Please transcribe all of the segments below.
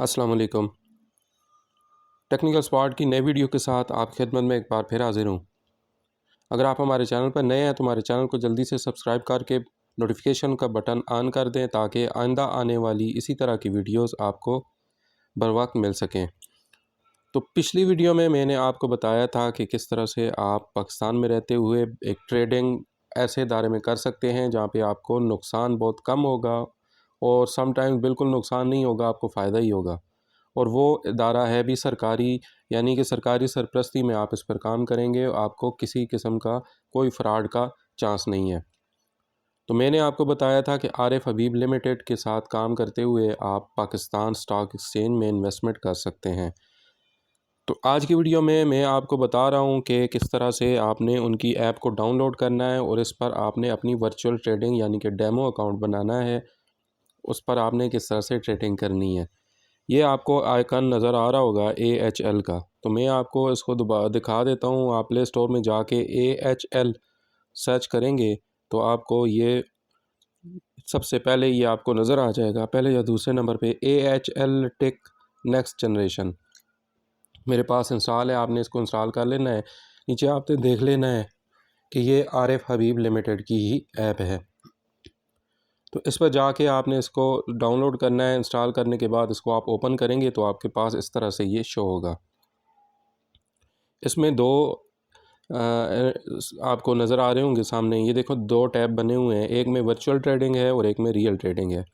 अस्सलाम वालेकुम। Technical spot की नई वीडियो के साथ आपकी खिदमत में एक बार फिर हाजिर हूँ। अगर आप हमारे चैनल पर नए हैं तो हमारे चैनल को जल्दी से सब्सक्राइब करके नोटिफिकेशन का बटन ऑन कर दें ताकि आइंदा आने वाली इसी तरह की वीडियोस आपको बर वक्त मिल सकें। तो पिछली वीडियो में मैंने आपको बताया था कि किस तरह से आप पाकिस्तान में रहते हुए एक ट्रेडिंग ऐसे इदारे में कर सकते हैं जहाँ पे आपको नुकसान बहुत कम होगा और समटाइम्स बिल्कुल नुकसान नहीं होगा, आपको फ़ायदा ही होगा। और वो इदारा है भी सरकारी, यानी कि सरकारी सरपरस्ती में आप इस पर काम करेंगे, आपको किसी किस्म का कोई फ्रॉड का चांस नहीं है। तो मैंने आपको बताया था कि आरिफ हबीब लिमिटेड के साथ काम करते हुए आप पाकिस्तान स्टॉक एक्सचेंज में इन्वेस्टमेंट कर सकते हैं। तो आज की वीडियो में मैं आपको बता रहा हूँ कि किस तरह से आपने उनकी ऐप को डाउनलोड करना है और इस पर आपने अपनी वर्चुअल ट्रेडिंग यानी कि डेमो अकाउंट बनाना है। उस पर आपने किस तरह से ट्रेडिंग करनी है। ये आपको आइकन नज़र आ रहा होगा AHL का, तो मैं आपको इसको दोबारा दिखा देता हूँ। आप प्ले स्टोर में जाके AHL सर्च करेंगे तो आपको ये सबसे पहले ये आपको नज़र आ जाएगा, पहले या दूसरे नंबर पे AHL टेक नेक्स्ट जनरेशन मेरे पास इंस्टॉल है। आपने इसको इंस्टॉल कर लेना है। नीचे आपने देख लेना है कि ये आरिफ हबीब लिमिटेड की ही ऐप है। तो इस पर जाके आपने इसको डाउनलोड करना है। इंस्टॉल करने के बाद इसको आप ओपन करेंगे तो आपके पास इस तरह से ये शो होगा। इसमें दो आपको नज़र आ रहे होंगे सामने, ये देखो दो टैब बने हुए हैं, एक में वर्चुअल ट्रेडिंग है और एक में रियल ट्रेडिंग है।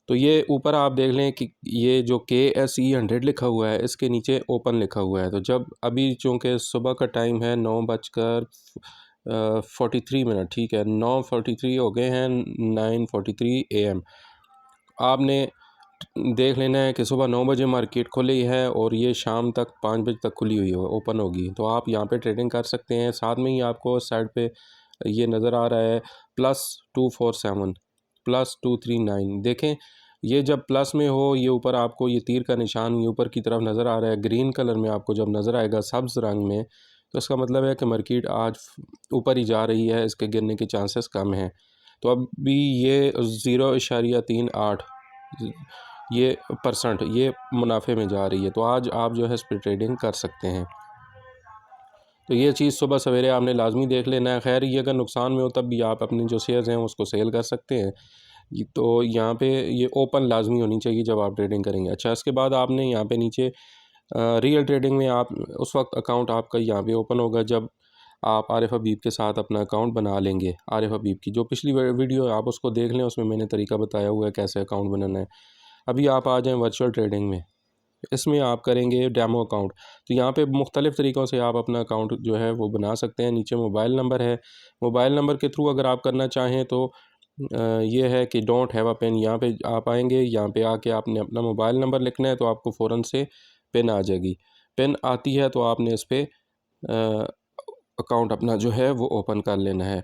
तो ये ऊपर आप देख लें कि ये जो KSE 100 लिखा हुआ है, इसके नीचे ओपन लिखा हुआ है। तो जब अभी चूँकि सुबह का टाइम है 9:43, ठीक है, 9:43 हो गए हैं, 9:43 AM। आपने देख लेना है कि सुबह 9 बजे मार्केट खुली है और ये शाम तक 5 बजे तक खुली हुई हो ओपन होगी। तो आप यहाँ पे ट्रेडिंग कर सकते हैं। साथ में ही आपको साइड पे ये नज़र आ रहा है +247 +239। देखें, ये जब प्लस में हो, ये ऊपर आपको ये तीर का निशान ये ऊपर की तरफ नज़र आ रहा है ग्रीन कलर में, आपको जब नज़र आएगा सब्ज़ रंग में, तो इसका मतलब है कि मार्केट आज ऊपर ही जा रही है, इसके गिरने के चांसेस कम हैं। तो अभी ये 0.38 ये परसेंट ये मुनाफे में जा रही है। तो आज आप जो है इस पर ट्रेडिंग कर सकते हैं। तो ये चीज़ सुबह सवेरे आपने लाजमी देख लेना है। खैर, ये अगर नुकसान में हो तब भी आप अपने जो शेयर्स हैं उसको सेल कर सकते हैं। तो यहाँ पे ये ओपन लाजमी होनी चाहिए जब आप ट्रेडिंग करेंगे। अच्छा, इसके बाद आपने यहाँ पे नीचे रियल ट्रेडिंग में आप उस वक्त अकाउंट आपका यहाँ पे ओपन होगा जब आप आरिफ हबीब के साथ अपना अकाउंट बना लेंगे। आरिफ हबीब की जो पिछली वीडियो है आप उसको देख लें, उसमें मैंने तरीका बताया हुआ है कैसे अकाउंट बनाना है। अभी आप आ जाएँ वर्चुअल ट्रेडिंग में, इसमें आप करेंगे डेमो अकाउंट। तो यहाँ पे मुख्तलिफ़ तरीक़ों से आप अपना अकाउंट जो है वो बना सकते हैं। नीचे मोबाइल नंबर है, मोबाइल नंबर के थ्रू अगर आप करना चाहें तो ये है कि डोंट हैव अ पेन, यहाँ पे आप आएंगे, यहाँ पे आके आपने अपना मोबाइल नंबर लिखना है तो आपको फ़ौरन से पिन आ जाएगी। पिन आती है तो आपने इस पर अकाउंट अपना जो है वो ओपन कर लेना है।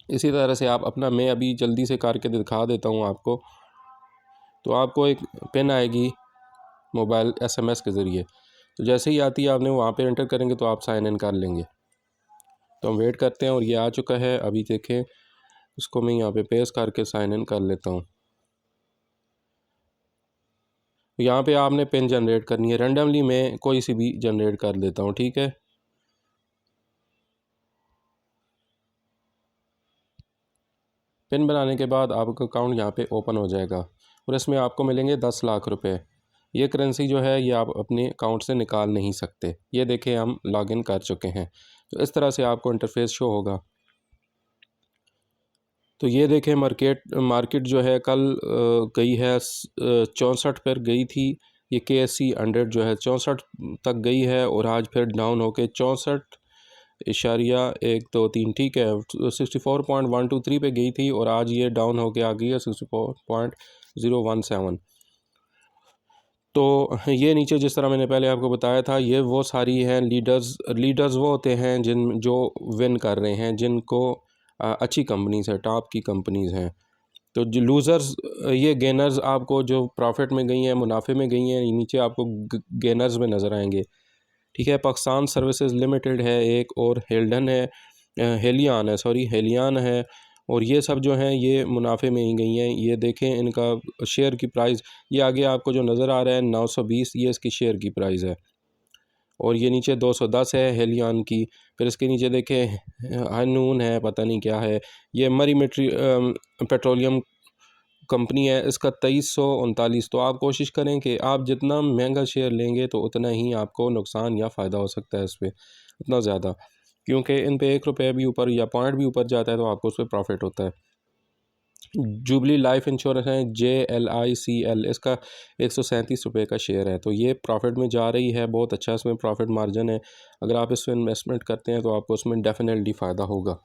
इसी तरह से आप अपना, मैं अभी जल्दी से करके दिखा देता हूँ आपको। तो आपको एक पिन आएगी मोबाइल SMS के ज़रिए, तो जैसे ही आती है आपने वहाँ पे एंटर करेंगे तो आप साइन इन कर लेंगे। तो हम वेट करते हैं और ये आ चुका है। अभी देखें, इसको मैं यहाँ पे पेस्ट करके साइन इन कर लेता हूँ। यहाँ पे आपने पिन जनरेट करनी है, रेंडमली मैं कोई सी भी जनरेट कर देता हूँ, ठीक है। पिन बनाने के बाद आपका अकाउंट यहाँ पे ओपन हो जाएगा और इसमें आपको मिलेंगे 10 लाख रुपए। ये करेंसी जो है ये आप अपने अकाउंट से निकाल नहीं सकते। ये देखें, हम लॉगिन कर चुके हैं। तो इस तरह से आपको इंटरफेस शो होगा। तो ये देखें, मार्केट जो है कल गई है 64 पर गई थी। ये KSE 100 जो है 64 तक गई है और आज फिर डाउन होके 64.123, ठीक है, 64.123 पे गई थी और आज ये डाउन होके आ गई है 64.017। तो ये नीचे जिस तरह मैंने पहले आपको बताया था, ये वो सारी हैं लीडर्स वो होते हैं जो विन कर रहे हैं, जिनको अच्छी कंपनीज़ है, टॉप की कंपनीज़ हैं। तो जो लूज़र्स, ये गेनर्स आपको जो प्रॉफिट में गई हैं, मुनाफे में गई हैं, नीचे आपको गेनर्स में नज़र आएंगे, ठीक है। पाकिस्तान सर्विसेज लिमिटेड है एक, और हेल्डन है, हेलियान है, सॉरी हेलियान है, और ये सब जो हैं ये मुनाफे में ही गई हैं। ये देखें इनका शेयर की प्राइस, ये आगे आपको जो नज़र आ रहा है 920, ये इसकी शेयर की प्राइस है। और ये नीचे 210 है हेलियन की। फिर इसके नीचे देखें हनून है, पता नहीं क्या है। ये मरी मेट्री पेट्रोलियम कंपनी है, इसका 2339। तो आप कोशिश करें कि आप जितना महंगा शेयर लेंगे तो उतना ही आपको नुकसान या फ़ायदा हो सकता है इस पर, उतना ज़्यादा, क्योंकि इन पे 1 रुपये भी ऊपर या पॉइंट भी ऊपर जाता है तो आपको उस पर प्रॉफिट होता है। जुबली लाइफ इंश्योरेंस है JLICL, इसका 137 रुपये का शेयर है। तो ये प्रॉफिट में जा रही है, बहुत अच्छा इसमें प्रॉफिट मार्जिन है। अगर आप इसमें इन्वेस्टमेंट करते हैं तो आपको उसमें डेफिनेटली फ़ायदा होगा।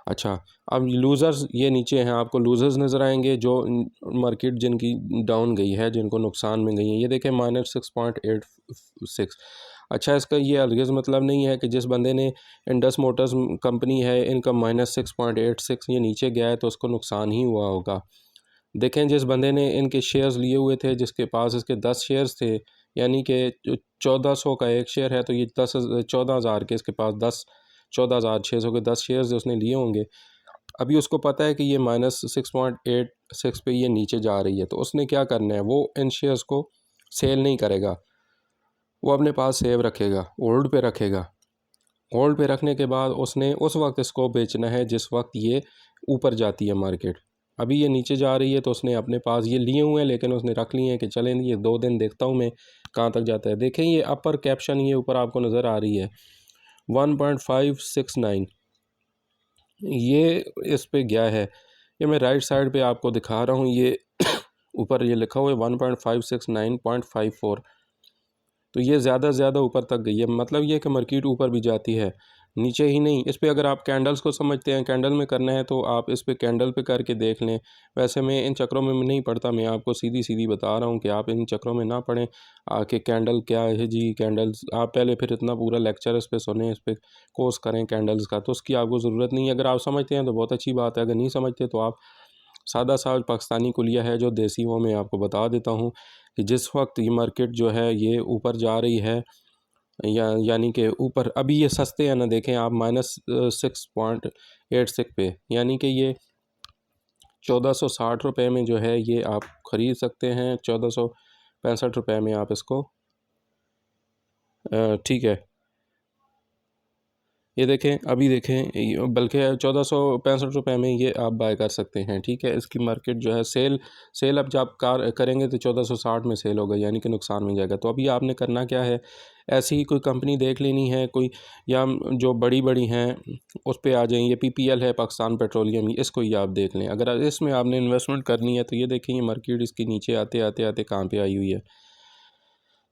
अच्छा, अब लूज़र्स ये नीचे हैं, आपको लूज़र्स नज़र आएंगे जो मार्केट जिनकी डाउन गई है, जिनको नुकसान में गई है। ये देखें -6.86। अच्छा, इसका ये अलगज़ मतलब नहीं है कि जिस बंदे ने इंडस मोटर्स कंपनी है इनका -6.86 ये नीचे गया है तो उसको नुकसान ही हुआ होगा। देखें जिस बंदे ने इनके शेयर्स लिए हुए थे, जिसके पास इसके 10 शेयर्स थे, यानी कि 1400 का एक शेयर है तो ये 14,000 के इसके पास 14,600 के 10 शेयर्स उसने लिए होंगे। अभी उसको पता है कि ये -6.86 पे ये नीचे जा रही है, तो उसने क्या करना है, वो इन शेयर्स को सेल नहीं करेगा, वो अपने पास सेव रखेगा, होल्ड पे रखेगा। होल्ड पे रखने के बाद उसने उस वक्त इसको बेचना है जिस वक्त ये ऊपर जाती है मार्केट। अभी ये नीचे जा रही है तो उसने अपने पास ये लिए हुए हैं, लेकिन उसने रख लिए हैं कि चलें ये 2 दिन देखता हूँ मैं कहाँ तक जाता है। देखें ये अपर कैप्शन ये ऊपर आपको नज़र आ रही है 1.569, ये इस पे गया है। ये मैं राइट साइड पे आपको दिखा रहा हूँ, ये ऊपर ये लिखा हुआ है 1.569.54। तो ये ज़्यादा से ज़्यादा ऊपर तक गई है, मतलब ये कि मार्केट ऊपर भी जाती है, नीचे ही नहीं। इस पे अगर आप कैंडल्स को समझते हैं, कैंडल में करना है तो आप इस पे कैंडल पे करके देख लें। वैसे मैं इन चक्रों में नहीं पढ़ता, मैं आपको सीधी सीधी बता रहा हूँ कि आप इन चक्रों में ना पढ़ें कि कैंडल क्या है जी, कैंडल्स आप पहले फिर इतना पूरा लेक्चर इस पे सुने, इस पे कोर्स करें कैंडल्स का, तो उसकी आपको ज़रूरत नहीं है। अगर आप समझते हैं तो बहुत अच्छी बात है, अगर नहीं समझते तो आप सादा सा पाकिस्तानी कुलिया है जो देसी, वो मैं आपको बता देता हूँ कि जिस वक्त ये मार्केट जो है ये ऊपर जा रही है, यानी कि ऊपर अभी ये सस्ते हैं ना, देखें आप -6.86 पे, यानी कि ये 1460 रुपये में जो है ये आप ख़रीद सकते हैं, 1465 रुपये में आप इसको, ठीक है। ये देखें अभी देखें, बल्कि 1465 रुपये में ये आप बाय कर सकते हैं, ठीक है। इसकी मार्केट जो है सेल अब जब करेंगे तो 1460 में सेल होगा, यानी कि नुकसान में जाएगा। तो अभी आपने करना क्या है, ऐसी ही कोई कंपनी देख लेनी है कोई, या जो बड़ी बड़ी हैं उस पे आ जाएं। ये PPL है, पाकिस्तान पेट्रोलियम, इसको ही आप देख लें। अगर इसमें आपने इन्वेस्टमेंट करनी है तो ये देखें ये मार्केट इसकी नीचे आते आते आते कहाँ पर आई हुई है।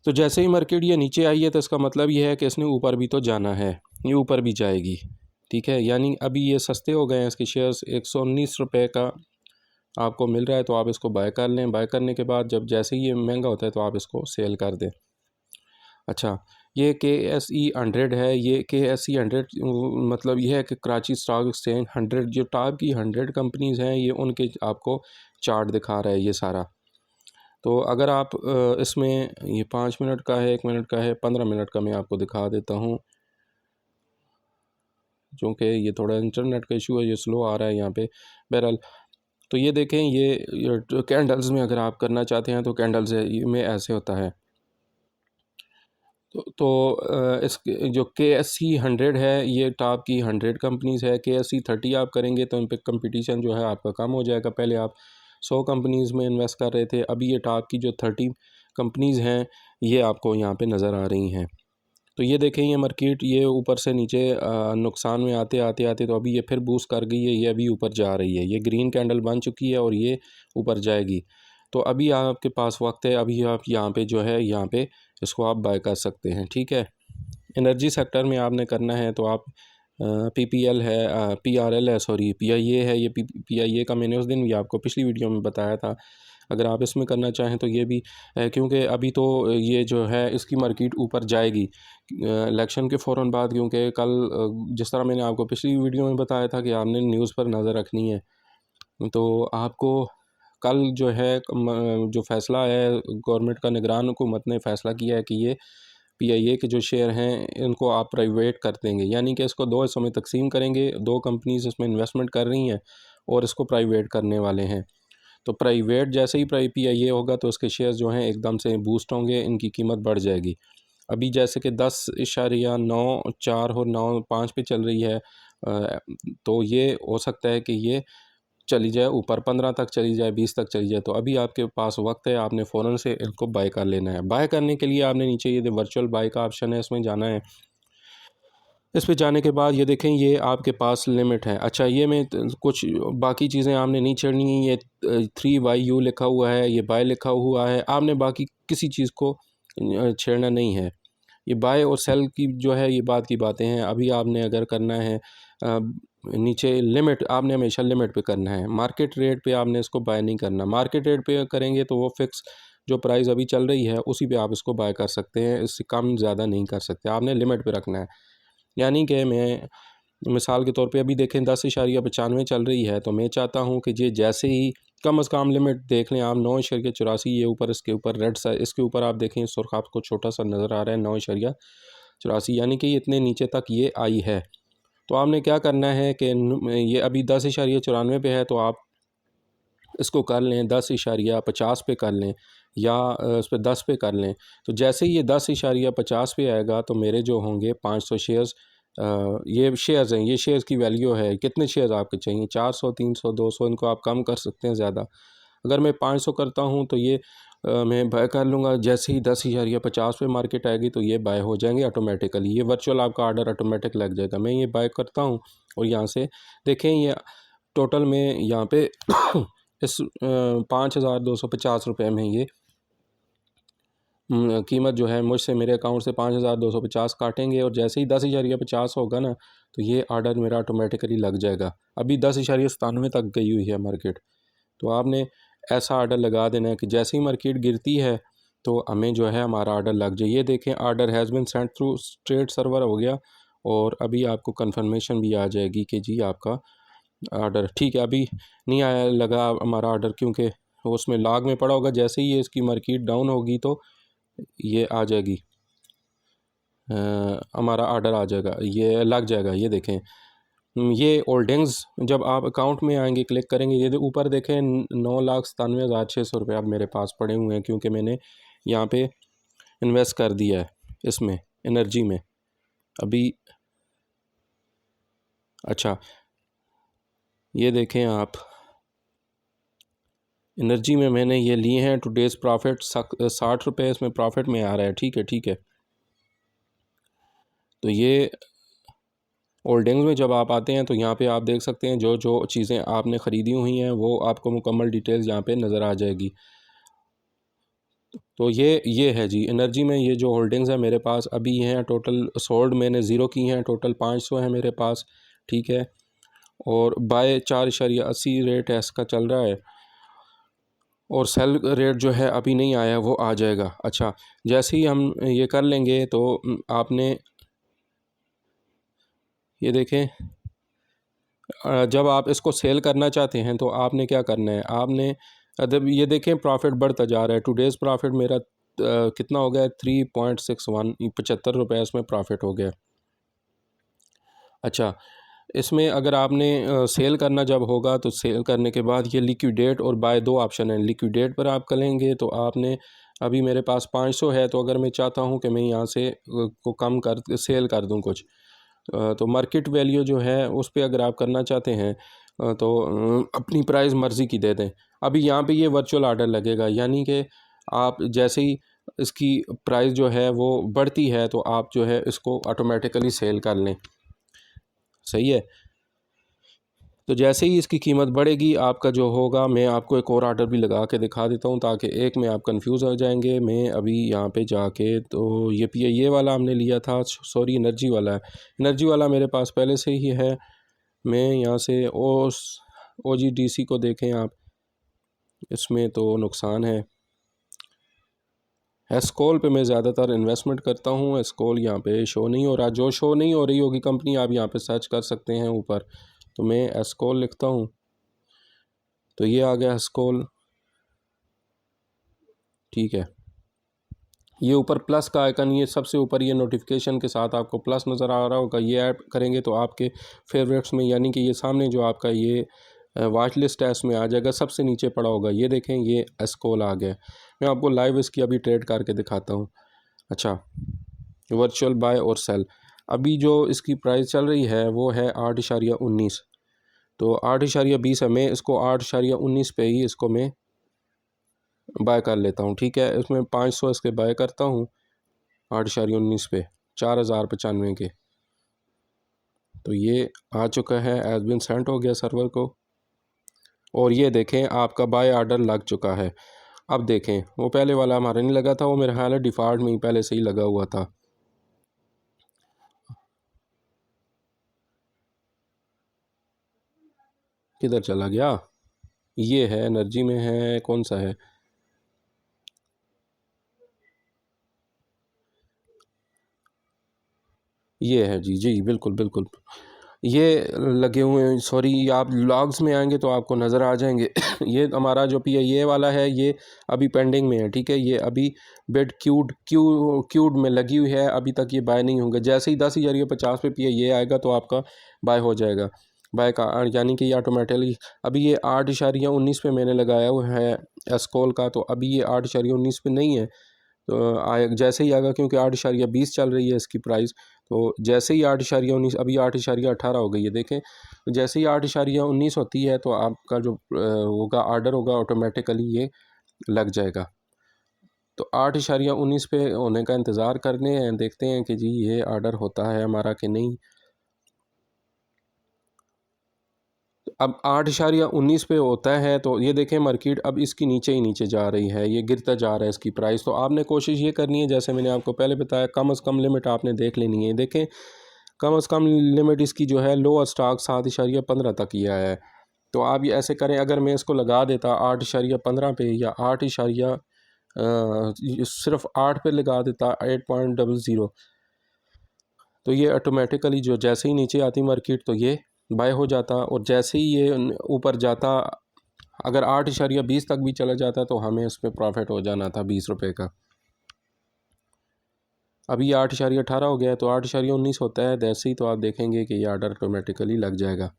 तो जैसे ही मार्केट ये नीचे आई है तो इसका मतलब ये है कि इसने ऊपर भी तो जाना है, ये ऊपर भी जाएगी, ठीक है। यानी अभी ये सस्ते हो गए हैं, इसके शेयर्स 119 रुपये का आपको मिल रहा है, तो आप इसको बाय कर लें। बाय करने के बाद जब जैसे ही ये महंगा होता है तो आप इसको सेल कर दें। अच्छा, ये KSE 100 है, ये KSE 100 मतलब ये है कि कराची स्टॉक एक्सचेंज 100, जो टॉप की 100 कंपनीज़ हैं ये उनके आपको चार्ट दिखा रहा है ये सारा। तो अगर आप इसमें ये 5 मिनट का है, 1 मिनट का है, 15 मिनट का मैं आपको दिखा देता हूँ, क्योंकि ये थोड़ा इंटरनेट का इशू है, ये स्लो आ रहा है यहाँ पे। बहरहाल तो ये देखें ये कैंडल्स में अगर आप करना चाहते हैं तो कैंडल्स में ऐसे होता है। इस जो KSE 100 है ये टॉप की 100 कंपनीज़ है। KSE 30 आप करेंगे तो इन पर कंपटीशन जो है आपका कम हो जाएगा। पहले आप 100 कंपनीज़ में इन्वेस्ट कर रहे थे, अभी ये टॉप की जो 30 कंपनीज़ हैं ये आपको यहाँ पे नज़र आ रही हैं। तो ये देखें ये मार्केट ये ऊपर से नीचे नुकसान में आते आते आते तो अभी ये फिर बूस्ट कर गई है, ये अभी ऊपर जा रही है, ये ग्रीन कैंडल बन चुकी है और ये ऊपर जाएगी। तो अभी आपके पास वक्त है, अभी आप यहाँ पे जो है यहाँ पे इसको आप बाय कर सकते हैं, ठीक है। एनर्जी सेक्टर में आपने करना है तो आप PPL है, PRL है, सॉरी PIA है। ये PIA का मैंने उस दिन भी आपको पिछली वीडियो में बताया था। अगर आप इसमें करना चाहें तो ये भी है, क्योंकि अभी तो ये जो है इसकी मार्केट ऊपर जाएगी इलेक्शन के फ़ौरन बाद, क्योंकि कल जिस तरह मैंने आपको पिछली वीडियो में बताया था कि आपने न्यूज़ पर नज़र रखनी है। तो आपको कल जो है जो फ़ैसला है, गवर्नमेंट का निगरान हुकूमत ने फ़ैसला किया है कि ये PIA के जो शेयर हैं इनको आप प्राइवेट कर देंगे, यानी कि इसको दो हिस्सों में तकसीम करेंगे। दो कंपनीज इसमें इन्वेस्टमेंट कर रही हैं और इसको प्राइवेट करने वाले हैं। तो प्राइवेट जैसे ही PIA होगा तो उसके शेयर जो हैं एकदम से बूस्ट होंगे, इनकी कीमत बढ़ जाएगी। अभी जैसे कि 10.94 और 95 पे चल रही है, तो ये हो सकता है कि ये चली जाए ऊपर, 15 तक चली जाए, 20 तक चली जाए। तो अभी आपके पास वक्त है, आपने फ़ौरन से इनको बाय कर लेना है। बाय करने के लिए आपने नीचे ये वर्चुअल बाय का ऑप्शन है, इसमें जाना है। इस पे जाने के बाद ये देखें, ये आपके पास लिमिट है। अच्छा, ये में कुछ बाकी चीज़ें आपने नहीं छेड़नी। ये 3YU लिखा हुआ है, ये बाय लिखा हुआ है, आपने बाकी किसी चीज़ को छेड़ना नहीं है। ये बाय और सेल की जो है ये बात की बातें हैं। अभी आपने अगर करना है नीचे लिमिट, आपने हमेशा लिमिट पे करना है। मार्केट रेट पे आपने इसको बाय नहीं करना। मार्केट रेट पे करेंगे तो वो फिक्स जो प्राइस अभी चल रही है उसी पे आप इसको बाय कर सकते हैं, इससे कम ज़्यादा नहीं कर सकते। आपने लिमिट पे रखना है। यानी कि मैं मिसाल के तौर पे अभी देखें 10.95 चल रही है, तो मैं चाहता हूँ कि ये जैसे ही कम अज़ कम लिमिट देख लें आप 9.84, ये ऊपर इसके ऊपर रेड सा इसके ऊपर आप देखें सुर्ख आपको छोटा सा नज़र आ रहा है 9.84, यानी कि इतने नीचे तक ये आई है। तो आपने क्या करना है कि ये अभी 10.94 पे है, तो आप इसको कर लें 10.50 पे कर लें, या इस पर 10 पे कर लें। तो जैसे ही ये 10.50 पे आएगा तो मेरे जो होंगे 500 शेयर्स, ये शेयर्स हैं, ये शेयर्स की वैल्यू है। कितने शेयर्स आपके चाहिए? 400, 300, 200, इनको आप कम कर सकते हैं ज़्यादा। अगर मैं 500 करता हूँ तो ये मैं बाय कर लूँगा। जैसे ही 10.50 पे मार्केट आएगी तो ये बाय हो जाएंगे ऑटोमेटिकली। ये वर्चुअल आपका ऑर्डर ऑटोमेटिक लग जाएगा। मैं ये बाय करता हूँ और यहाँ से देखें, ये टोटल में यहाँ पे इस 5,250 रुपये में ये कीमत जो है मुझसे, मेरे अकाउंट से 5,250 काटेंगे, और जैसे ही 10.50 होगा ना तो ये ऑर्डर मेरा ऑटोमेटिकली लग जाएगा। अभी 10.97 तक गई हुई है मार्केट। तो आपने ऐसा ऑर्डर लगा देना है कि जैसे ही मार्केट गिरती है तो हमें जो है हमारा ऑर्डर लग जाए। ये देखें, order has been send through straight server हो गया, और अभी आपको कंफर्मेशन भी आ जाएगी कि जी आपका ऑर्डर ठीक है। अभी नहीं आया लगा हमारा ऑर्डर, क्योंकि उसमें लॉग में पड़ा होगा। जैसे ही ये इसकी मार्केट डाउन होगी तो ये आ जाएगी, हमारा ऑर्डर आ जाएगा, ये लग जाएगा। ये देखें, ये होल्डिंग्स जब आप अकाउंट में आएंगे, क्लिक करेंगे, ये ऊपर देखें 9,97,600 रुपये अब मेरे पास पड़े हुए हैं, क्योंकि मैंने यहाँ पे इन्वेस्ट कर दिया है इसमें, एनर्जी में अभी। अच्छा, ये देखें आप, एनर्जी में मैंने ये लिए हैं। टुडेज़ प्रॉफिट 60 रुपये इसमें प्रॉफिट में आ रहा है। ठीक है, ठीक है। तो ये होल्डिंग्स में जब आप आते हैं तो यहाँ पे आप देख सकते हैं जो जो चीज़ें आपने ख़रीदी हुई हैं वो आपको मुकम्मल डिटेल्स यहाँ पे नज़र आ जाएगी। तो ये है जी, एनर्जी में ये जो होल्डिंग्स हैं मेरे पास अभी हैं, टोटल सोल्ड मैंने ज़ीरो की हैं, टोटल 500 है मेरे पास। ठीक है, और बाय 4.80 रेट है इसका चल रहा है, और सेल रेट जो है अभी नहीं आया, वो आ जाएगा। अच्छा, जैसे ही हम ये कर लेंगे तो आपने ये देखें, जब आप इसको सेल करना चाहते हैं तो आपने क्या करना है, आपने जब ये देखें प्रॉफिट बढ़ता जा रहा है। टुडेज़ प्रॉफिट मेरा कितना हो गया? 3.61, 75 रुपये इसमें प्रॉफिट हो गया। अच्छा, इसमें अगर आपने सेल करना जब होगा तो सेल करने के बाद ये लिक्विडेट और बाय दो ऑप्शन हैं। लिक्विडेट पर आप करेंगे तो आपने, अभी मेरे पास 500 है, तो अगर मैं चाहता हूँ कि मैं यहाँ से को कम कर सेल कर दूँ कुछ, तो मार्केट वैल्यू जो है उस पर अगर आप करना चाहते हैं तो अपनी प्राइस मर्ज़ी की दे दें। अभी यहाँ पे ये वर्चुअल ऑर्डर लगेगा, यानी कि आप जैसे ही इसकी प्राइस जो है वो बढ़ती है तो आप जो है इसको ऑटोमेटिकली सेल कर लें। सही है। तो जैसे ही इसकी कीमत बढ़ेगी आपका जो होगा, मैं आपको एक और ऑर्डर भी लगा के दिखा देता हूँ ताकि एक में आप कंफ्यूज हो जाएंगे। मैं अभी यहाँ पे जाके, तो ये वाला हमने लिया था, सॉरी एनर्जी वाला है। एनर्जी वाला मेरे पास पहले से ही है। मैं यहाँ से OGDC को देखें आप, इसमें तो नुकसान है। एस्कॉल पे मैं ज़्यादातर इन्वेस्टमेंट करता हूँ। एस्कॉल यहाँ पे शो नहीं हो रहा, जो शो नहीं हो रही होगी कंपनी आप यहाँ पे सर्च कर सकते हैं ऊपर। तो मैं एस्कॉल लिखता हूँ तो ये आ गया एस्कॉल। ठीक है, ये ऊपर प्लस का आइकन, ये सबसे ऊपर ये नोटिफिकेशन के साथ आपको प्लस नज़र आ रहा होगा, ये ऐड करेंगे तो आपके फेवरेट्स में, यानी कि ये सामने जो आपका ये वॉच लिस्ट है उसमें आ जाएगा, सबसे नीचे पड़ा होगा। ये देखें, ये एस्कोल आ गया। मैं आपको लाइव इसकी अभी ट्रेड करके दिखाता हूँ। अच्छा, वर्चुअल बाय और सेल, अभी जो इसकी प्राइस चल रही है वो है 8.19, तो 8.20 है। मैं इसको 8.19 पे ही इसको मैं बाय कर लेता हूँ, ठीक है। इसमें 500 इसके बाय करता हूँ 8.19 पे, 4095 के। तो ये आ चुका है, एज बिन सेंट हो गया सर्वर को। और ये देखें आपका बाय ऑर्डर लग चुका है। अब देखें, वो पहले वाला हमारा नहीं लगा था, वो मेरा ख्याल है डिफ़ॉल्ट में ही पहले से ही लगा हुआ था। किधर चला गया? ये है एनर्जी में है, कौन सा है? ये है जी जी, बिल्कुल बिल्कुल, ये लगे हुए हैं। सॉरी, आप लॉग्स में आएंगे तो आपको नज़र आ जाएंगे। ये हमारा जो पी ये वाला है, ये अभी पेंडिंग में है, ठीक है। ये अभी बेड क्यूड में लगी हुई है, अभी तक ये बाय नहीं होंगे। जैसे ही 10,50 पे पी ये आएगा तो आपका बाय हो जाएगा, बाय का, यानी कि ये ऑटोमेटिकली। अभी ये 8.19 पे मैंने लगाया हुआ है एस्कोल का, तो अभी ये 8.19 पे नहीं है। तो जैसे ही आएगा, क्योंकि 8.20 चल रही है इसकी प्राइस, तो जैसे ही 8.19, अभी 8.18 हो गई है, देखें। तो जैसे ही 8.19 होती है तो आपका जो होगा ऑर्डर होगा ऑटोमेटिकली ये लग जाएगा। तो 8.19 पे होने का इंतज़ार करने हैं, देखते हैं कि जी ये ऑर्डर होता है हमारा कि नहीं। अब 8.19 पे होता है तो ये देखें मार्केट अब इसकी नीचे ही नीचे जा रही है, ये गिरता जा रहा है इसकी प्राइस। तो आपने कोशिश ये करनी है, जैसे मैंने आपको पहले बताया, कम से कम लिमिट आपने देख लेनी है। देखें, कम से कम लिमिट इसकी जो है लो स्टॉक 7.15 तक ही आया है। तो आप ये ऐसे करें, अगर मैं इसको लगा देता 8.15 पे, या 8 इशारिया सिर्फ 8 पे लगा देता, 8.00, तो ये ऑटोमेटिकली जो जैसे ही नीचे आती मार्केट तो ये बाय हो जाता। और जैसे ही ये ऊपर जाता, अगर 8.20 तक भी चला जाता तो हमें उस पर प्रॉफिट हो जाना था 20 रुपये का। अभी 8.18 हो गया है, तो 8.19 होता है जैसे ही, तो आप देखेंगे कि ये ऑर्डर ऑटोमेटिकली लग जाएगा।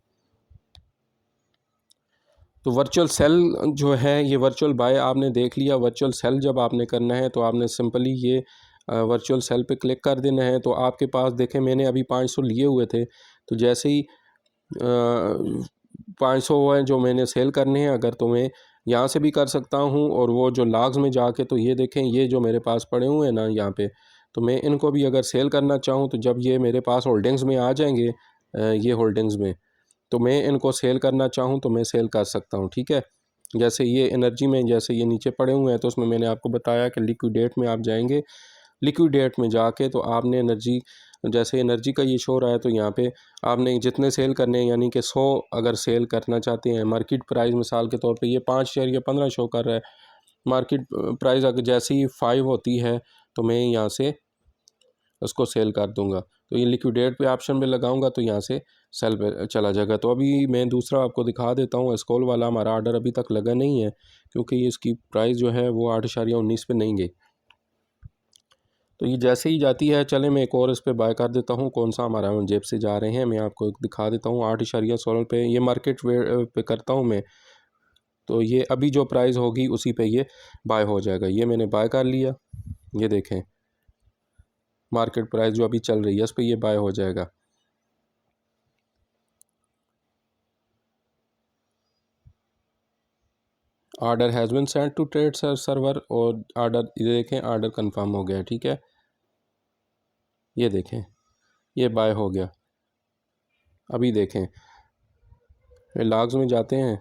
तो वर्चुअल सेल जो है, ये वर्चुअल बाय आपने देख लिया। वर्चुअल सेल जब आपने करना है तो आपने सिंपली ये वर्चुअल सेल पे क्लिक कर देना है। तो आपके पास देखें, मैंने अभी 500 लिए हुए थे, तो जैसे ही 500 हैं जो मैंने सेल करने हैं, अगर तो मैं यहाँ से भी कर सकता हूँ, और वो जो लॉग्स में जाके, तो ये देखें, ये जो मेरे पास पड़े हुए हैं ना यहाँ पे, तो मैं इनको भी अगर सेल करना चाहूँ तो जब ये मेरे पास होल्डिंग्स में आ जाएंगे, ये होल्डिंग्स में, तो मैं इनको सेल करना चाहूँ तो मैं सेल कर सकता हूँ, ठीक है। जैसे ये एनर्जी में, जैसे ये नीचे पड़े हुए हैं, तो उसमें मैंने आपको बताया कि लिक्विडेट में आप जाएंगे। लिक्विडेट में जाके तो आपने एनर्जी, जैसे एनर्जी का ये शो रहा है, तो यहाँ पे आपने जितने सेल करने हैं, यानी कि 100 अगर सेल करना चाहते हैं, मार्केट प्राइस मिसाल के तौर पे ये 5 शेयर या 15 शो कर रहा है। मार्केट प्राइस अगर जैसे ही 5 होती है तो मैं यहाँ से उसको सेल कर दूंगा। तो ये लिक्विडेट पे ऑप्शन पे लगाऊंगा तो यहाँ से सेल पे चला जाएगा। तो अभी मैं दूसरा आपको दिखा देता हूँ। स्कॉल वाला हमारा ऑर्डर अभी तक लगा नहीं है, क्योंकि इसकी प्राइस जो है वो 8.19 पे नहीं गई। तो ये जैसे ही जाती है, चले मैं एक और इस पर बाय कर देता हूँ। कौन सा हमारा जेब से जा रहे हैं, मैं आपको दिखा देता हूँ। 8.16 पे ये मार्केट पे करता हूँ मैं, तो ये अभी जो प्राइस होगी उसी पे ये बाय हो जाएगा। ये मैंने बाय कर लिया, ये देखें मार्केट प्राइस जो अभी चल रही है उस पर ये बाय हो जाएगा। Order has been send to trade server, और ऑर्डर ये देखें, ऑर्डर कंफर्म हो गया, ठीक है। ये देखें, ये बाय हो गया। अभी देखें, लॉग्स में जाते हैं,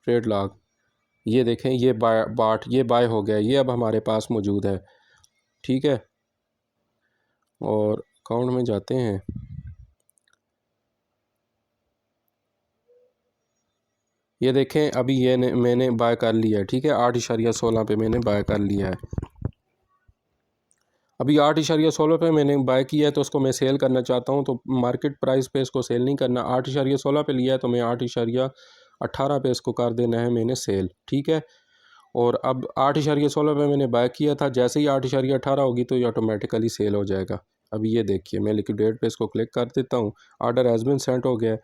ट्रेड लॉग, ये देखें, ये ये बाय हो गया, ये अब हमारे पास मौजूद है, ठीक है। और अकाउंट में जाते हैं, ये देखें, अभी ये मैंने बाय कर लिया है, ठीक है। 8.16 पे मैंने बाय कर लिया है। अभी 8.16 पे मैंने बाय किया है, तो उसको मैं सेल करना चाहता हूँ, तो मार्केट प्राइस पे इसको सेल नहीं करना। 8.16 पे लिया है तो मैं 8.18 पे इसको कर देना है मैंने सेल, ठीक है। और अब 8.16 पे मैंने बाय किया था, जैसे ही 8.18 होगी तो ये ऑटोमेटिकली सेल हो जाएगा। अभी ये देखिए मैं लिक्विडेट पे इसको क्लिक कर देता हूँ, ऑर्डर हैज़ बीन सेंट हो गया।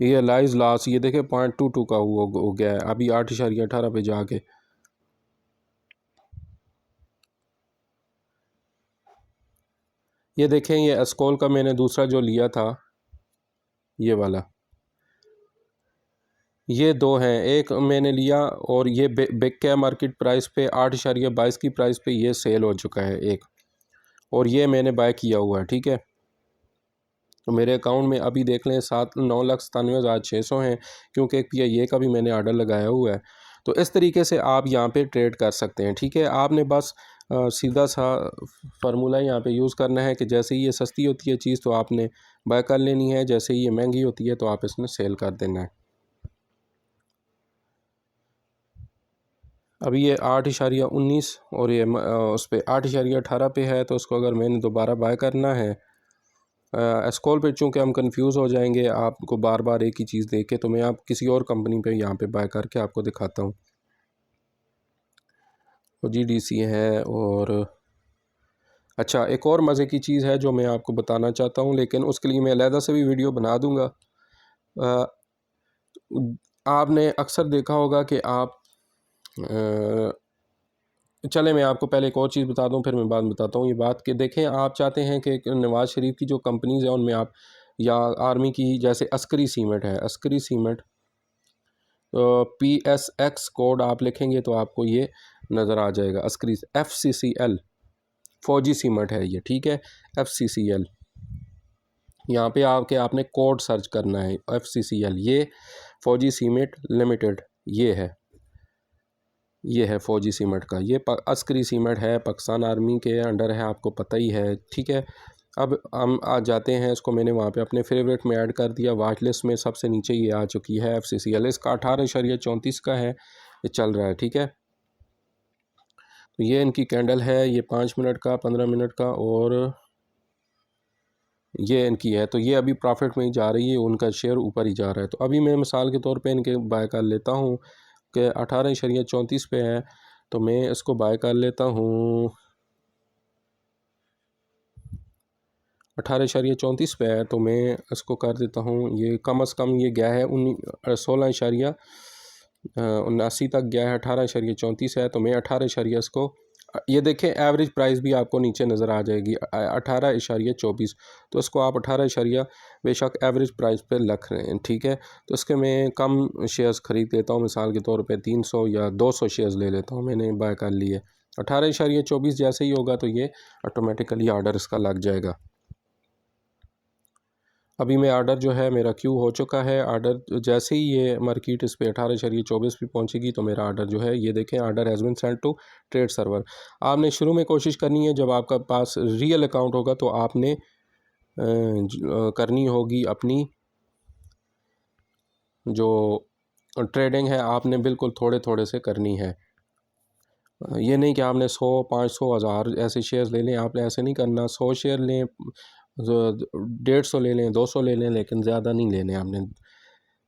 ये लाइज लॉस ये देखे 0.22 का हो गया है अभी 8.18 पे जाके। ये देखें ये एस्कोल का मैंने दूसरा जो लिया था ये वाला, ये दो हैं, एक मैंने लिया और ये बिक के मार्केट प्राइस पे 8.22 की प्राइस पे ये सेल हो चुका है एक, और ये मैंने बाय किया हुआ है। ठीक है, तो मेरे अकाउंट में अभी देख लें 9,97,600 हैं, क्योंकि एक PIA का भी मैंने ऑर्डर लगाया हुआ है। तो इस तरीके से आप यहाँ पे ट्रेड कर सकते हैं। ठीक है, आपने बस सीधा सा फार्मूला यहाँ पे यूज़ करना है कि जैसे ही ये सस्ती होती है चीज़ तो आपने बाय कर लेनी है, जैसे ही ये महंगी होती है तो आप इसमें सेल कर देना है। अभी ये 8.19 और ये उस पर 8.18 पे है, तो उसको अगर मैंने दोबारा बाय करना है एस्कॉल पे, चूँकि हम कंफ्यूज हो जाएंगे आपको बार बार एक ही चीज़ देख के, तो मैं आप किसी और कंपनी पे यहाँ पे बाय करके आपको दिखाता हूँ। तो GDC है। और अच्छा एक और मज़े की चीज़ है जो मैं आपको बताना चाहता हूँ, लेकिन उसके लिए मैं अलहदा से भी वीडियो बना दूँगा। आपने अक्सर देखा होगा कि आप चले मैं आपको पहले एक और चीज़ बता दूं फिर मैं बाद में बताता हूँ ये बात कि देखें, आप चाहते हैं कि नवाज़ शरीफ की जो कंपनीज़ हैं उनमें आप, या आर्मी की जैसे अस्करी सीमेंट है, अस्करी सीमेंट PSX कोड आप लिखेंगे तो आपको ये नज़र आ जाएगा, अस्करी FCCL फ़ौजी सीमेंट है ये। ठीक है, FCCL यहाँ पे आके आपने कोड सर्च करना है, FCCL ये फ़ौजी सीमेंट लिमिटेड ये है फ़ौजी सीमेंट का, ये अस्करी सीमेंट है, पाकिस्तान आर्मी के अंडर है, आपको पता ही है। ठीक है, अब हम आ जाते हैं, इसको मैंने वहाँ पे अपने फेवरेट में ऐड कर दिया, वाच लिस्ट में सबसे नीचे ये आ चुकी है FCCL, इसका 18.34 का है, ये चल रहा है। ठीक है, तो ये इनकी कैंडल है, ये 5 मिनट का, 15 मिनट का, और ये इनकी है, तो ये अभी प्रॉफिट में ही जा रही है, उनका शेयर ऊपर ही जा रहा है। तो अभी मैं मिसाल के तौर पे इनके बाय कर लेता हूँ कि 18.34 पे है, तो मैं इसको बाय कर लेता हूँ। 18.34 पे है तो मैं इसको कर देता हूँ, ये कम अज़ कम ये गया है 16.79 तक गया है, 18.34 है, तो मैं 18 इसको, ये देखें एवरेज प्राइस भी आपको नीचे नज़र आ जाएगी 18.24, तो इसको आप 18 बेशक एवरेज प्राइस पे रख रहे हैं। ठीक है, तो इसके मैं कम शेयर्स ख़रीद लेता हूँ, मिसाल के तौर पे 300 या 200 शेयर्स ले लेता हूँ, मैंने बाय कर लिए। 18.24 जैसे ही होगा तो ये ऑटोमेटिकली ऑर्डर इसका लग जाएगा। अभी मैं ऑर्डर जो है मेरा क्यू हो चुका है, ऑर्डर जैसे ही ये मार्केट इस पे 18.24 पे पहुंचेगी तो मेरा ऑर्डर जो है ये देखें, order has been sent to trade server. आपने शुरू में कोशिश करनी है, जब आपका पास रियल अकाउंट होगा तो आपने करनी होगी अपनी जो ट्रेडिंग है, आपने बिल्कुल थोड़े थोड़े से करनी है। ये नहीं कि आपने 100 500 हज़ार ऐसे शेयर्स ले लें, आपने ऐसे नहीं करना। 100 शेयर लें, 150 ले लें, 200 ले लें, लेकिन ज़्यादा नहीं लेने आपने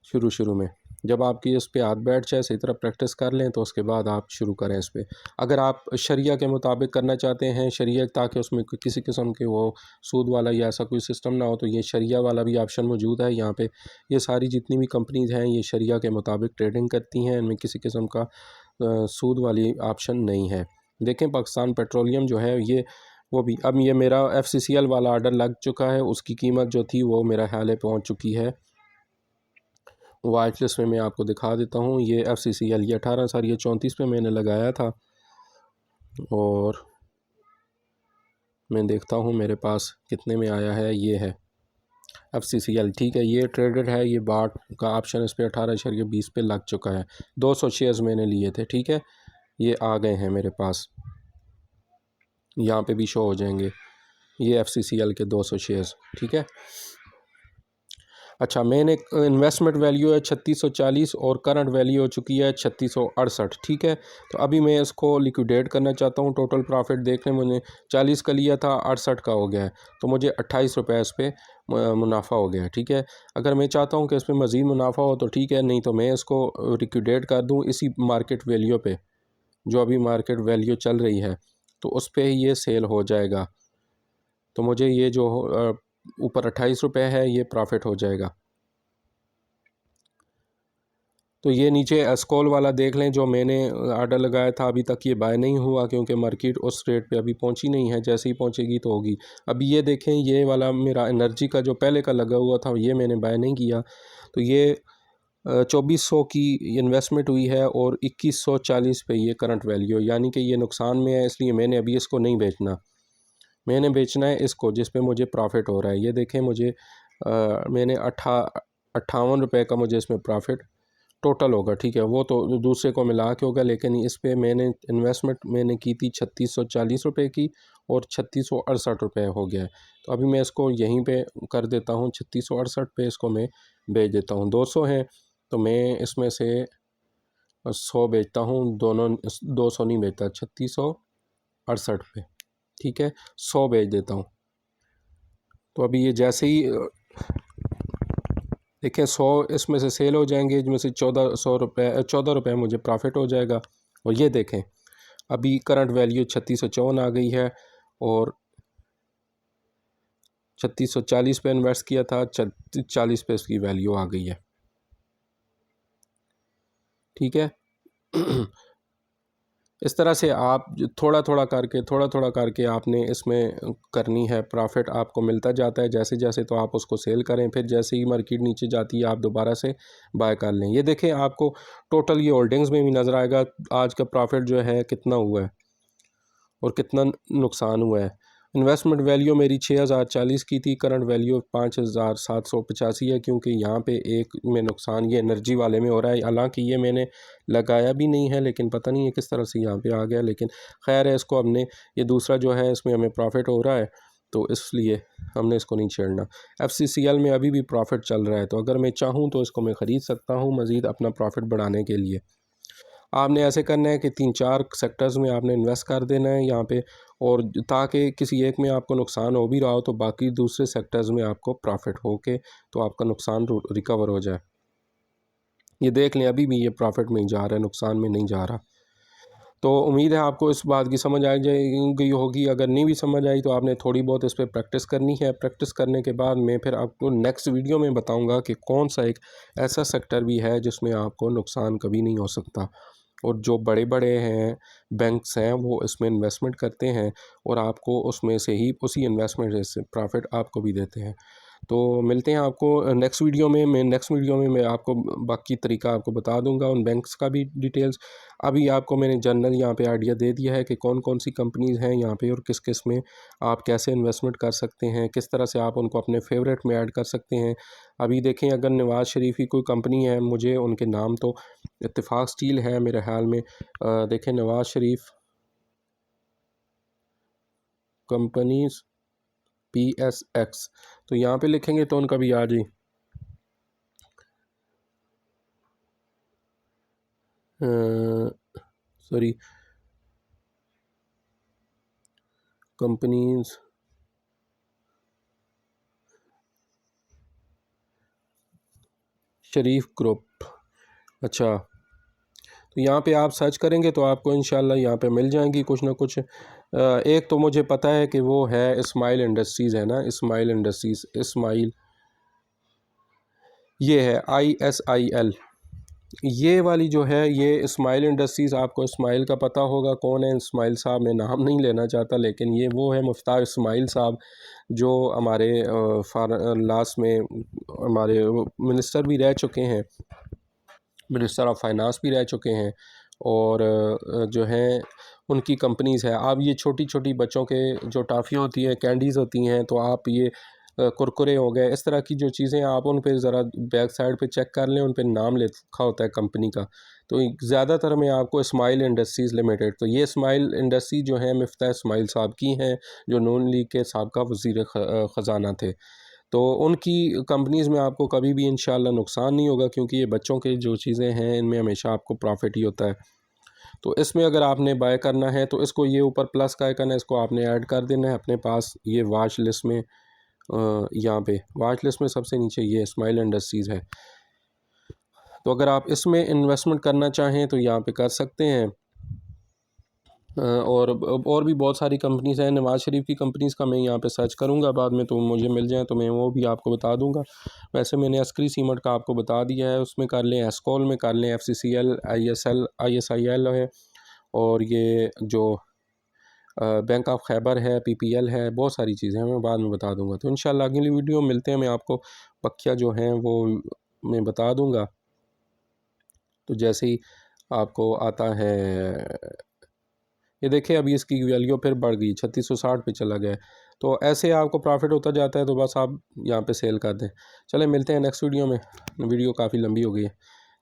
शुरू में। जब आपकी इस पे हाथ बैठ जाए, सही तरह प्रैक्टिस कर लें, तो उसके बाद आप शुरू करें इस पे। अगर आप शरिया के मुताबिक करना चाहते हैं, शरिया ताकि उसमें किसी किस्म के वो सूद वाला या ऐसा कोई सिस्टम ना हो, तो ये शरिया वाला भी ऑप्शन मौजूद है यहाँ पे। ये सारी जितनी भी कंपनीज़ हैं ये शरिया के मुताबिक ट्रेडिंग करती हैं, इनमें किसी किस्म का सूद वाली ऑप्शन नहीं है। देखें पाकिस्तान पेट्रोलियम जो है ये वो भी, अब ये मेरा FCCL वाला ऑर्डर लग चुका है, उसकी कीमत जो थी वो मेरा ख्याल है पहुँच चुकी है। वाइट लिस्ट में मैं आपको दिखा देता हूँ, ये FCCL ये 18.34 पे मैंने लगाया था, और मैं देखता हूँ मेरे पास कितने में आया है। ये है FCCL। ठीक है, ये ट्रेडेड है, ये बाट का ऑप्शन इस पर 18.20 पे लग चुका है। 200 शेयर्स मैंने लिए थे। ठीक है, ये आ गए हैं मेरे पास, यहाँ पे भी शो हो जाएंगे ये FCCL के 200 शेयर्स। ठीक है, अच्छा, मैंने इन्वेस्टमेंट वैल्यू है 3640 और करंट वैल्यू हो चुकी है 3668, ठीक है। तो अभी मैं इसको लिक्विडेट करना चाहता हूँ। टोटल प्रॉफिट देख लें, मैंने 40 का लिया था, 68 का हो गया है, तो मुझे 28 रुपये इस पर मुनाफा हो गया है, ठीक है। अगर मैं चाहता हूँ कि इस पर मज़ीद मुनाफा हो तो ठीक है, नहीं तो मैं इसको लिक्विडेट कर दूँ इसी मार्केट वैल्यू पे, जो अभी मार्केट वैल्यू चल रही है, तो उस पर ही ये सेल हो जाएगा। तो मुझे ये जो ऊपर 28 रुपये है ये प्रॉफिट हो जाएगा। तो ये नीचे एस्कॉल वाला देख लें, जो मैंने आर्डर लगाया था अभी तक ये बाय नहीं हुआ, क्योंकि मार्केट उस रेट पे अभी पहुंची नहीं है। जैसे ही पहुंचेगी तो होगी। अभी ये देखें, ये वाला मेरा एनर्जी का जो पहले का लगा हुआ था ये मैंने बाय नहीं किया। तो ये 2400 की इन्वेस्टमेंट हुई है और 2140 पे ये करंट वैल्यू, यानी कि ये नुकसान में है, इसलिए मैंने अभी इसको नहीं बेचना। मैंने बेचना है इसको जिस पे मुझे प्रॉफिट हो रहा है। ये देखें, मुझे मैंने 58 रुपये का मुझे इसमें प्रॉफिट टोटल होगा, ठीक है। वो तो दूसरे को मिला के होगा, लेकिन इस पे मैंने इन्वेस्टमेंट मैंने की थी 3640 रुपये की और 3668 रुपये हो गया है। तो अभी मैं इसको यहीं पे कर देता हूँ, 3668 पे इसको मैं बेच देता हूँ। 200 हैं तो मैं इसमें से 100 बेचता हूँ, दोनों 200 नहीं बेचता, 3668 पे, ठीक है, 100 बेच देता हूँ। तो अभी ये जैसे ही देखें 100 इसमें से सेल हो जाएंगे, जिसमें से 1400 रुपये मुझे प्रॉफिट हो जाएगा। और ये देखें, अभी करंट वैल्यू 3654 आ गई है और 3640 पे इन्वेस्ट किया था, 40 पे इसकी वैल्यू आ गई है, ठीक है। इस तरह से आप थोड़ा थोड़ा करके आपने इसमें करनी है। प्रॉफिट आपको मिलता जाता है जैसे जैसे, तो आप उसको सेल करें, फिर जैसे ही मार्केट नीचे जाती है आप दोबारा से बाय कर लें। ये देखें, आपको टोटल ये होल्डिंग्स में भी नज़र आएगा आज का प्रॉफिट जो है कितना हुआ है और कितना नुकसान हुआ है। इन्वेस्टमेंट वैल्यू मेरी 6040 की थी, करंट वैल्यू 5785 है, क्योंकि यहाँ पे एक में नुकसान ये एनर्जी वाले में हो रहा है। हालांकि ये मैंने लगाया भी नहीं है, लेकिन पता नहीं है किस तरह से यहाँ पे आ गया, लेकिन खैर है, इसको हमने, ये दूसरा जो है इसमें हमें प्रॉफिट हो रहा है, तो इसलिए हमने इसको नहीं छेड़ना। FCCL में अभी भी प्रॉफिट चल रहा है, तो अगर मैं चाहूँ तो इसको मैं ख़रीद सकता हूँ मज़ीद अपना प्रॉफिट बढ़ाने के लिए। आपने ऐसे करना है कि 3-4 सेक्टर्स में आपने इन्वेस्ट कर देना है यहाँ पे, और ताकि किसी एक में आपको नुकसान हो भी रहा हो तो बाकी दूसरे सेक्टर्स में आपको प्रॉफिट हो के तो आपका नुकसान रिकवर हो जाए। ये देख लें, अभी भी ये प्रॉफिट में ही जा रहा है, नुकसान में नहीं जा रहा। तो उम्मीद है आपको इस बात की समझ आ गई होगी। अगर नहीं भी समझ आई तो आपने थोड़ी बहुत इस पर प्रैक्टिस करनी है। प्रैक्टिस करने के बाद मैं फिर आपको नेक्स्ट वीडियो में बताऊंगा कि कौन सा एक ऐसा सेक्टर भी है जिसमें आपको नुकसान कभी नहीं हो सकता, और जो बड़े बड़े हैं बैंक्स हैं वो इसमें इन्वेस्टमेंट करते हैं और आपको उसमें से ही, उसी इन्वेस्टमेंट से प्रॉफिट आपको भी देते हैं। तो मिलते हैं आपको नेक्स्ट वीडियो में। नेक्स्ट वीडियो में मैं आपको बाकी तरीका आपको बता दूंगा उन बैंक्स का भी डिटेल्स। अभी आपको मैंने जनरल यहाँ पे आइडिया दे दिया है कि कौन कौन सी कंपनीज़ हैं यहाँ पे और किस किस में आप कैसे इन्वेस्टमेंट कर सकते हैं, किस तरह से आप उनको अपने फेवरेट में ऐड कर सकते हैं। अभी देखें, अगर नवाज़ शरीफ की कोई कंपनी है, मुझे उनके नाम तो इत्तेफाक स्टील है मेरे ख्याल में। देखें, नवाज़ शरीफ कंपनीज PSX, तो यहाँ पे लिखेंगे तो उनका भी आ जाए। सॉरी, कंपनीज शरीफ ग्रुप। अच्छा, तो यहाँ पे आप सर्च करेंगे तो आपको इंशाल्लाह यहाँ पे मिल जाएंगी कुछ ना कुछ। एक तो मुझे पता है कि वो है इस्माइल इंडस्ट्रीज़, है ना, इस्माइल इंडस्ट्रीज़, इस्माइल, ये है ISIL। ये वाली जो है ये इस्माइल इंडस्ट्रीज़, आपको इस्माइल का पता होगा कौन है इस्माइल साहब, मैं नाम नहीं लेना चाहता, लेकिन ये वो है मुफ्तार इस्माइल साहब, जो हमारे लास्ट में हमारे मिनिस्टर भी रह चुके हैं, मिनिस्टर ऑफ फाइनेंस भी रह चुके हैं। और जो है उनकी कंपनीज़ है। अब ये छोटी छोटी बच्चों के जो टॉफ़ियाँ होती हैं, कैंडीज़ होती हैं, तो आप ये कुरकुरे हो गए, इस तरह की जो चीज़ें, आप उन पे ज़रा बैक साइड पे चेक कर लें, उन पे नाम लिखा होता है कंपनी का। तो ज़्यादातर में आपको इस्माइल इंडस्ट्रीज़ लिमिटेड, तो ये इस्माइल इंडस्ट्री जो है मिफ्ता इस्माइल साहब की हैं, जो नून लीग के साबका वज़ीर ख़जाना थे। तो उनकी कंपनीज़ में आपको कभी भी इंशाल्लाह नुकसान नहीं होगा, क्योंकि ये बच्चों के जो चीज़ें हैं इनमें हमेशा आपको प्रॉफिट ही होता है। तो इसमें अगर आपने बाय करना है तो इसको ये ऊपर प्लस का आइकन है, इसको आपने ऐड कर देना है अपने पास। ये वॉच लिस्ट में यहाँ पे वॉच लिस्ट में सबसे नीचे ये स्माइल इंडस्ट्रीज़ है। तो अगर आप इसमें इन्वेस्टमेंट करना चाहें तो यहाँ पे कर सकते हैं। और भी बहुत सारी कंपनीज़ हैं। नवाज़ शरीफ की कंपनीज़ का मैं यहाँ पे सर्च करूँगा बाद में, तो मुझे मिल जाए तो मैं वो भी आपको बता दूँगा। वैसे मैंने अस्करी सीमेंट का आपको बता दिया है, उसमें कर लें, एस्कॉल में कर लें, FCCL, ISIL है, और ये जो बैंक ऑफ खैबर है, PPL है, बहुत सारी चीज़ें हैं, मैं बाद में बता दूँगा। तो इंशाल्लाह अगली वीडियो मिलते हैं, मैं आपको बखिया जो हैं वो मैं बता दूँगा। तो जैसे ही आपको आता है, ये देखिए अभी इसकी वैल्यू फिर बढ़ गई, 3660 पे चला गया है। तो ऐसे आपको प्रॉफिट होता जाता है, तो बस आप यहाँ पे सेल कर दें। चलें मिलते हैं नेक्स्ट वीडियो में, वीडियो काफ़ी लंबी हो गई है।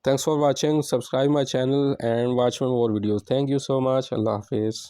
Thanks for watching, subscribe my channel and watch my more videos. Thank you so much. अल्लाह हाफिज़।